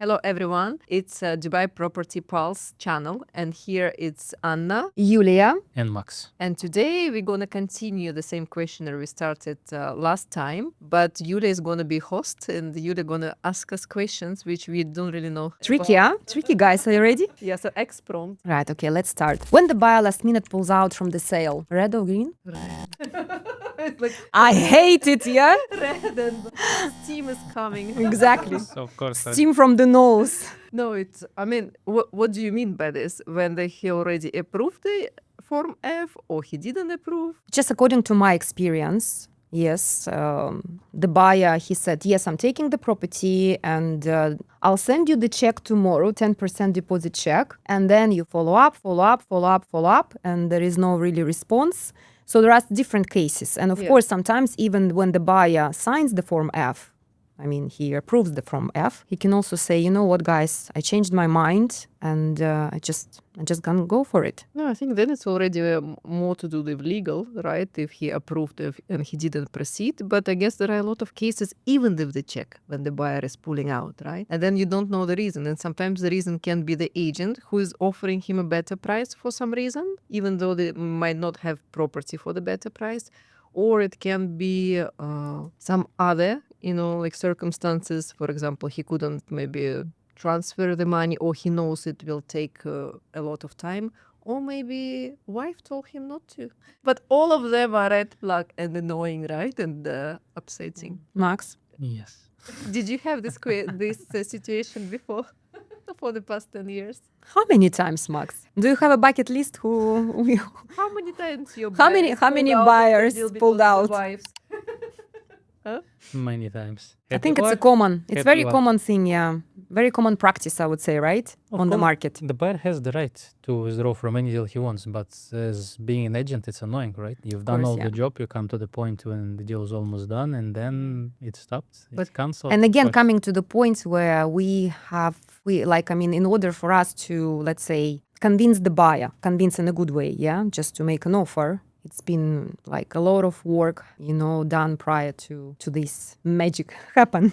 Hello, everyone. It's Dubai Property Pulse channel, and here it's Anna. Yulia. And Max. And today we're going to continue the same questionnaire we started last time, but Yulia is going to be host, and Yulia going to ask us questions which we don't really know. Tricky, huh? Tricky, guys. Are you ready? Yeah, so X-prompt. Right, okay, let's start. When the buyer last minute pulls out from the sale, red or green? It's like I hate it, yeah? red and steam is coming. Exactly. So of course, Steam from the nose. No, it's, I mean, what do you mean by this? When he already approved the Form F or he didn't approve? Just according to my experience, yes, the buyer, he said, yes, I'm taking the property and I'll send you the check tomorrow, 10% deposit check. And then you follow up, and there is no really response. So there are different cases. And of Yeah. course, sometimes even when the buyer signs the Form F, I mean, he approves the Form F, he can also say, you know what, guys, I changed my mind and I just gonna go for it. No, I think then it's already more to do with legal, right? If he approved and he didn't proceed. But I guess there are a lot of cases, even with the check, when the buyer is pulling out, right? And then you don't know the reason. And sometimes the reason can be the agent who is offering him a better price for some reason, even though they might not have property for the better price. Or it can be some other, like circumstances. For example, he couldn't maybe transfer the money, or he knows it will take a lot of time, or maybe wife told him not to. But all of them are red flag and annoying, right? And upsetting. Max? yes. Did you have this situation before for the past 10 years? How many times, Max? Do you have a bucket list? How many times your How many buyers pulled out? Many times. I think it's a very Happy common thing, yeah. Very common practice, I would say, right? Of On the course, market. The buyer has the right to withdraw from any deal he wants, but as being an agent, it's annoying, right? You've done course, all yeah. the job, you come to the point when the deal is almost done, and then it stops, it's But- cancelled. And of again, course. coming to the point where in order for us to, let's say, convince the buyer, convince in a good way, yeah, just to make an offer, it's been like a lot of work, done prior to this magic happen.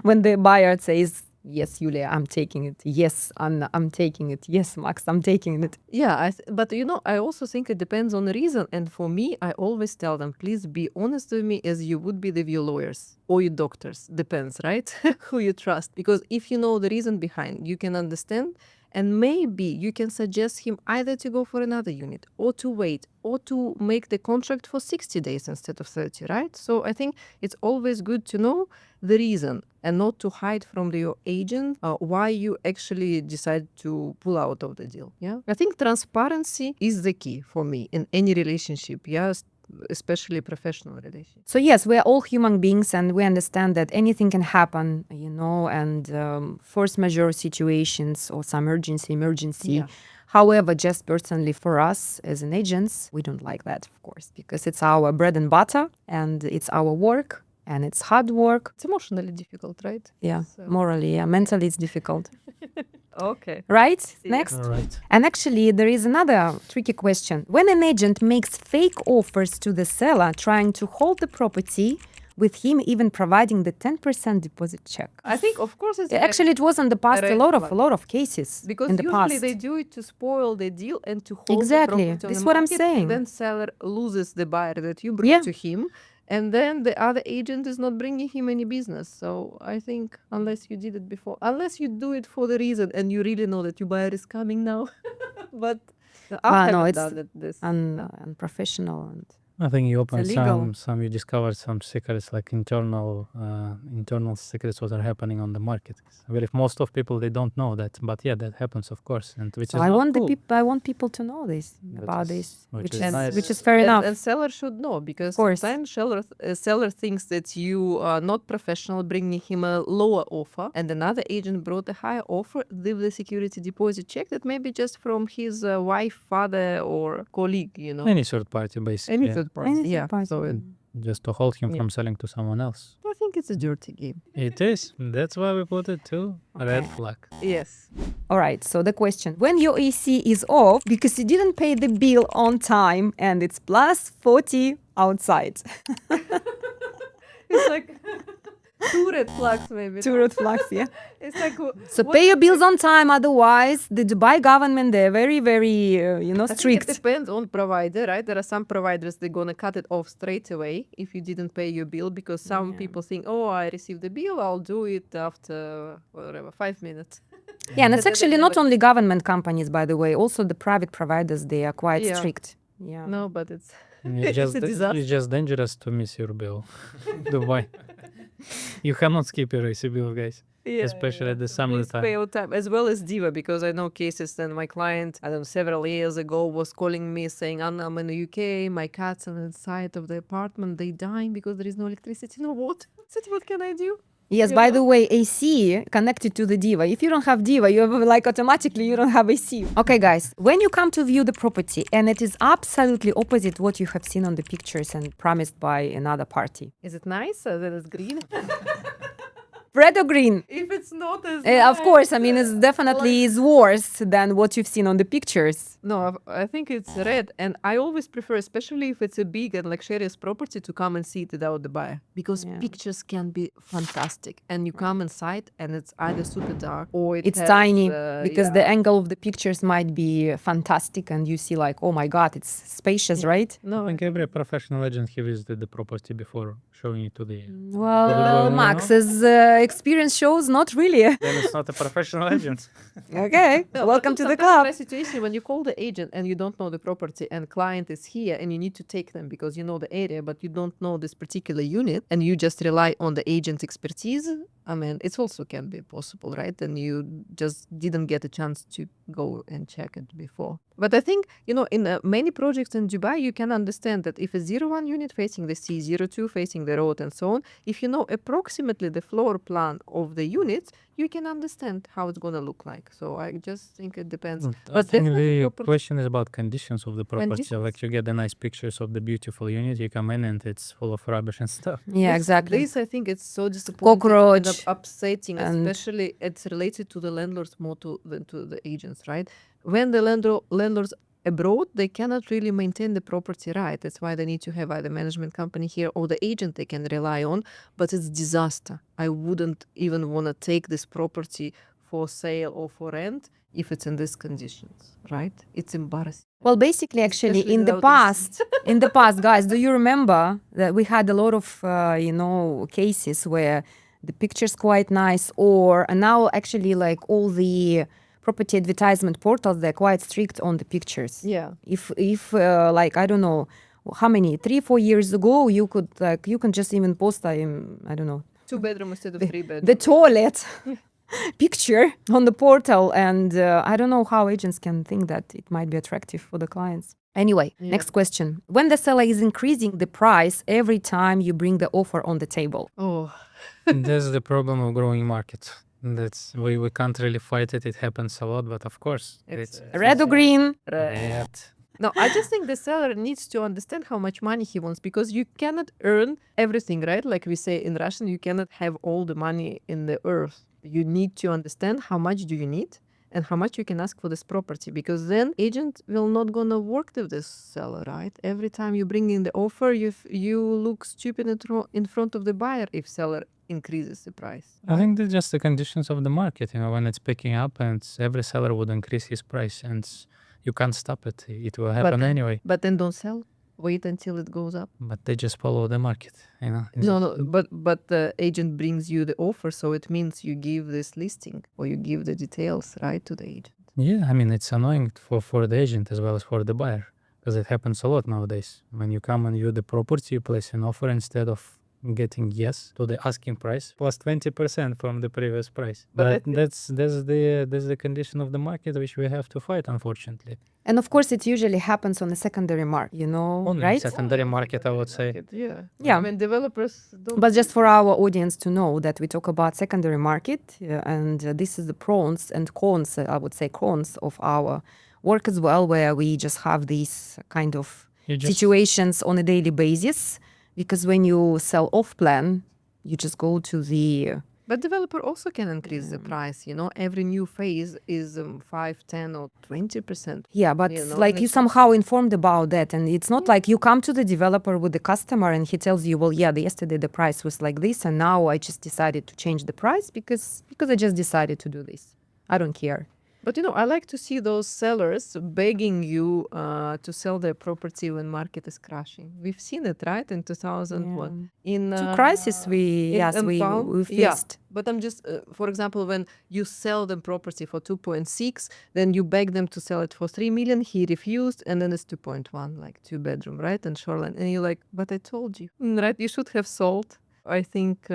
When the buyer says, yes, Yulia, I'm taking it. Yes, Anna, I'm taking it. Yes, Max, I'm taking it. Yeah, but I also think it depends on the reason. And for me, I always tell them, please be honest with me as you would be with your lawyers or your doctors. Depends, right? Who you trust. Because if you know the reason behind, you can understand. And maybe you can suggest him either to go for another unit or to wait or to make the contract for 60 days instead of 30, right? So I think it's always good to know the reason and not to hide from your agent why you actually decide to pull out of the deal. Yeah, I think transparency is the key for me in any relationship. Yes, especially professional relationship. So yes, we are all human beings and we understand that anything can happen, and force majeure situations or some emergency. Yeah. However, just personally for us as an agents, we don't like that, of course, because it's our bread and butter and it's our work and it's hard work. It's emotionally difficult, right? Yeah, So- morally, yeah, mentally it's difficult. Okay. Right? Yeah. Next. All right. And actually, there is another tricky question. When an agent makes fake offers to the seller trying to hold the property with him even providing the 10% deposit check. I think, of course, it's Actually, it was in the past red a lot flag. of cases because in the usually past. they do it to spoil the deal and to hold Exactly. the property on This the is what I'm market, saying. And then seller loses the buyer that you brought Yeah. to him, and then the other agent is not bringing him any business. So I think unless you did it before, unless you do it for the reason and you really know that your buyer is coming now, but I no, haven't it's done this. unprofessional. And I think you opened illegal. you discovered some secrets, like internal secrets what are happening on the market. I believe most of people, they don't know that, but yeah, that happens, of course, and which so is I not want cool. I want people to know this Which about is- this, which which is is nice. which is fair enough. And seller should know, because course. sometimes seller thinks that you are not professional, bringing him a lower offer, and another agent brought a higher offer with the security deposit check that may be just from his wife, father, or colleague. Any third party, basically. Any third party. Any third Yeah. party. So Just to hold him Yeah. from selling to someone else. I think it's a dirty game. It is. That's why we put it too. Red Okay. flag. Yes. All right, so the question, when your AC is off because you didn't pay the bill on time and it's plus 40 outside. It's like Two red flags, maybe. Two red flags, yeah. It's like, So what- pay your bills on time, otherwise the Dubai government, they're very, very, I think it strict. depends on provider, right? There are some providers they're gonna cut it off straight away if you didn't pay your bill, because some people think, oh, I received the bill, I'll do it after whatever 5 minutes. Yeah, and it's But then actually they not never- only government companies, by the way, also the private providers, they are quite Yeah. strict. Yeah. No, but it's It's It's a disaster. it's just dangerous to miss your bill. Dubai. You cannot skip your AC bill, guys. Especially at the Please summertime. pay on time, as well as Diva, because I know cases. And my client, I don't know, several years ago was calling me saying, Anna, I'm in the UK, my cats on the side of the apartment, they dying because there is no electricity, no water. I said, what can I do? Yes, by the way, AC connected to the Diva. If you don't have Diva, you have like automatically you don't have AC. Okay, guys, when you come to view the property and it is absolutely opposite what you have seen on the pictures and promised by another party. Is it nicer than it's green? Red or green? If it's not as Of course, I mean, it's definitely is worse than what you've seen on the pictures. No, I think it's red. And I always prefer, especially if it's a big and luxurious property, to come and see it without the buyer. Because Yeah. pictures can be fantastic. And you come inside and it's either super dark or It's has, tiny because the yeah. angle of the pictures might be fantastic and you see like, oh my God, it's spacious, right? I No, think every professional agent he visited the property before showing it to the. Well, Well, Max's experience shows not really. Then it's not a professional agent. Okay, No, welcome but to the sometimes club. my situation when you call the agent and you don't know the property and client is here and you need to take them because you know the area but you don't know this particular unit and you just rely on the agent's expertise. I mean, it also can be possible, right? And you just didn't get a chance to go and check it before. But I think, in many projects in Dubai, you can understand that if a 01 unit facing the sea, 02 facing the road and so on, if you know approximately the floor plan of the units, you can understand how it's going to look like. So I just think it depends. I But think definitely the proper- question is about conditions of the property. Conditions. Like you get the nice pictures of the beautiful unit, you come in and it's full of rubbish and stuff. Yeah, exactly. This I think it's so disappointing Cockroach and upsetting, and- especially it's related to the landlords more than to the agents, right? When the landlords abroad, they cannot really maintain the property right. That's why they need to have either management company here or the agent they can rely on. But it's disaster. I wouldn't even want to take this property for sale or for rent if it's in these conditions, right? It's embarrassing. Well, basically, actually, Especially in the without AC. past, guys, do you remember that we had a lot of, cases where the picture's quite nice, and now actually, like all the property advertisement portals, they're quite strict on the pictures. Yeah. If like I don't know how many 3-4 years ago, you can just even post I don't know 2 bedroom instead of 3 bedroom. the toilet picture on the portal, and I don't know how agents can think that it might be attractive for the clients. Anyway, Yeah. next question. When the seller is increasing the price every time you bring the offer on the table. Oh, That's the problem of growing market. That's we can't really fight it. It happens a lot, but of course It's, Red or green? red. no, I just think the seller needs to understand how much money he wants because you cannot earn everything, right? Like we say in Russian, you cannot have all the money in the earth. You need to understand how much do you need and how much you can ask for this property because then agent will not gonna work with this seller, right? Every time you bring in the offer, you look stupid in front of the buyer if seller increases the price. I think that's just the conditions of the market. When it's picking up, and every seller would increase his price, and you can't stop it. It will happen anyway. But then don't sell. Wait until it goes up. But they just follow the market. No, but the agent brings you the offer, so it means you give this listing or you give the details, right, to the agent. Yeah, I mean it's annoying for the agent as well as for the buyer because it happens a lot nowadays. When you come and view the property, you place an offer instead of getting yes to the asking price plus 20% from the previous price. But But that's the condition of the market which we have to fight, unfortunately. And of course, it usually happens on the secondary market, Only right? secondary market, I would say. Yeah. Yeah. I mean, developers don't. But just for our audience to know that we talk about secondary market, and this is the pros and cons, I would say cons of our work as well, where we just have these kind of You just situations on a daily basis. Because when you sell off plan, you just go to the But developer also can increase the price, every new phase is 5, 10 or 20%. Yeah, but You know, like and you it's somehow informed about that, and it's not like you come to the developer with the customer and he tells you, well, yeah, yesterday the price was like this, and now I just decided to change the price because I just decided to do this. I don't care. But I like to see those sellers begging you to sell their property when market is crashing. We've seen it, right? In 2001. In Two crises we pound. faced. But I'm just, for example, when you sell the property for 2.6, then you beg them to sell it for 3 million. He refused, and then it's 2.1, like 2-bedroom, right? And shoreline. And you're like, but I told you, right? You should have sold. I think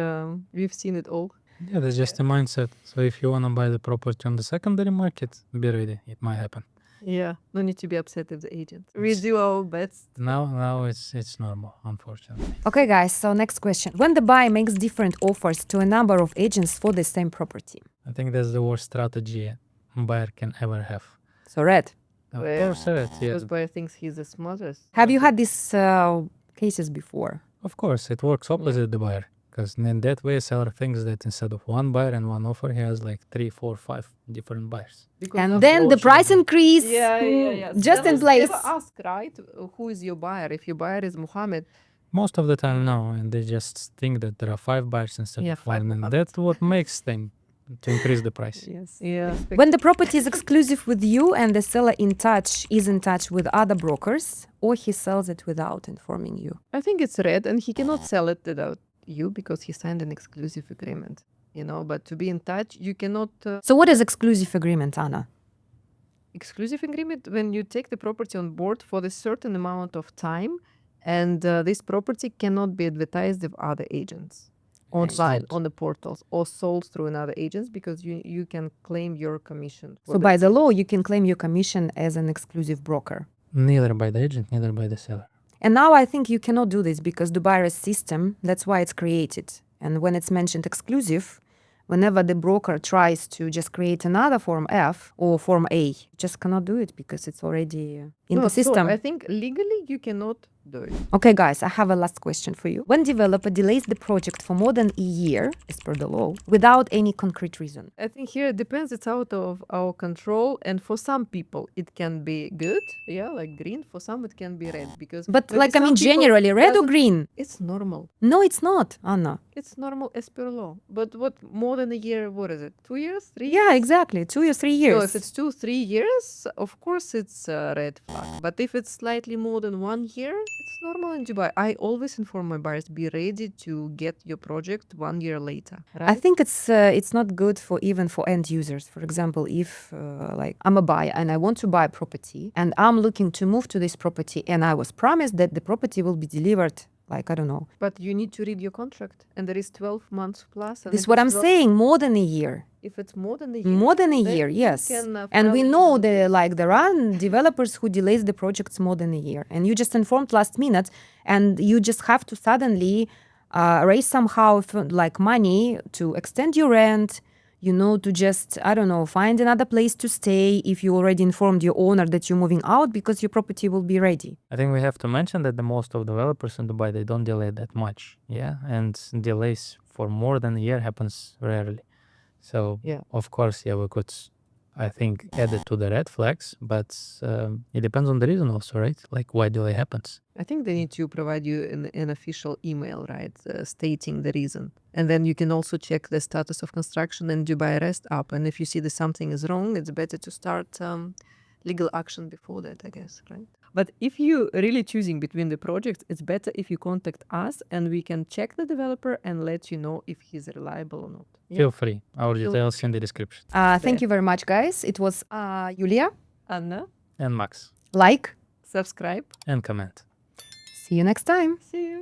we've seen it all. Yeah, that's just a mindset. So if you want to buy the property on the secondary market, be ready. It might happen. Yeah, no need to be upset with the agent. We do our best. Now it's normal, unfortunately. Okay, guys, so next question. When the buyer makes different offers to a number of agents for the same property. I think that's the worst strategy a buyer can ever have. So, Red, Of Yeah. course, yes. Because buyer thinks he's the smartest. have you had these cases before? Of course, it works opposite the buyer. Because in that way, seller thinks that instead of one buyer and one offer, he has like 3, 4, 5 different buyers. And then the price increase just in place. Never ask, right? Who is your buyer? If your buyer is Muhammad, Most of the time, no, and they just think that there are 5 buyers instead Yeah, of 5 one, and that's what makes them to increase the price. Yes. yeah. When the property is exclusive with you and the seller is in touch with other brokers, or he sells it without informing you. I think it's red, and he cannot sell it without you because he signed an exclusive agreement. But to be in touch, you cannot. So what is exclusive agreement, Anna? Exclusive agreement when you take the property on board for a certain amount of time, and this property cannot be advertised with other agents online Sold. on the portals or sold through another agents because you can claim your commission. So by the law, you can claim your commission as an exclusive broker. Neither by the agent, neither by the seller. And now I think you cannot do this because Dubai's system, that's why it's created. And when it's mentioned exclusive, whenever the broker tries to just create another Form F or Form A, you just cannot do it because it's already in the system. I think legally you cannot do it. Okay, guys, I have a last question for you. When developer delays the project for more than a year, as per the law, without any concrete reason. I think here it depends. It's out of our control, and for some people it can be good, like green. For some it can be red because. But maybe like, I some mean, people generally, red or doesn't- green? It's normal. No, it's not, Anna. It's normal as per law. But what more than a year? What is it? 2 years? 3 years? Yeah, exactly. 2 or 3 years. So if it's 2, 3 years, of course it's a red flag. But if it's slightly more than 1 year, it's normal in Dubai. I always inform my buyers, be ready to get your project 1 year later. Right? I think it's not good for even for end users. For example, if like I'm a buyer and I want to buy a property and I'm looking to move to this property and I was promised that the property will be delivered, like, I don't know. But you need to read your contract, and there is 12 months plus. And This if is what it's I'm 12 saying, more than a year. If it's more than a year, More than a then year, you yes. can, And we file know legal that there are developers who delays the projects more than a year. And you just informed last minute and you just have to suddenly raise somehow like money to extend your rent, to just, I don't know, find another place to stay if you already informed your owner that you're moving out because your property will be ready. I think we have to mention that the most of developers in Dubai, they don't delay that much. Yeah. And delays for more than a year happens rarely. So, Yeah. of course, we could, I think, add it to the red flags, but it depends on the reason also, right? Like why delay happens. I think they need to provide you an official email, right, stating the reason. And then you can also check the status of construction in Dubai Rest app. And if you see that something is wrong, it's better to start legal action before that, I guess, right? But if you're really choosing between the projects, it's better if you contact us and we can check the developer and let you know if he's reliable or not. Yeah. Feel free. Our details in the description. Thank you very much, guys. It was Yulia. Anna, And Max. Like, subscribe. And comment. see you next time. See you.